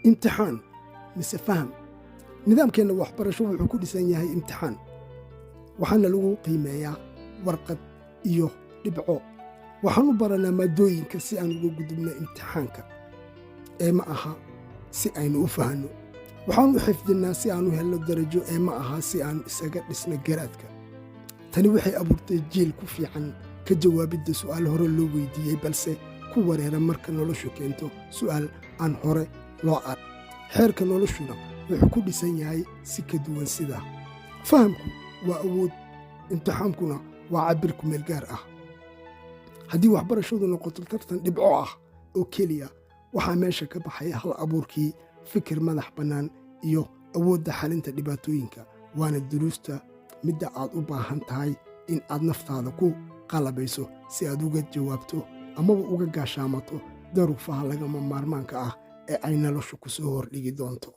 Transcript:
imtixaan mise faham. nidaamkeenna waxbarasho wuxuu ku dhisan yahay imtixaan, waxaana lagu qiimeeyaa warqad iyo dhibco. waxaan u baranaa maadooyinka si aan uga gudubno imtixaanka ee ma aha si aynu u fahanno. waxaan u xifdinnaa si aan u helno darajo ee ma aha si aan isaga dhisno garaadka. tani waxay abuurtay jiil ku fiican ka jawaabidda su'aal hore loo weydiiyey balse ku wareera marka noloshu keento su'aal aan hore loo arag. xeerka noloshuna wuxuu ku dhisan yahay si ka duwan sidaa. fahamku waa awood, imtixaankuna waa cabbir ku meel gaar ah. haddii waxbarashadu noqoto tartan dhibco ah oo keliya, waxaa meesha ka baxay hal abuurkii, fikir madax bannaan iyo awoodda xalinta dhibaatooyinka. waana duruusta midda aad u baahan tahay in aad naftaada ku qalabayso si aad uga jawaabto amaba uga gaashaamato daruufaha lagama maarmaanka ah ee ay noloshu ku soo hordhigi doonto.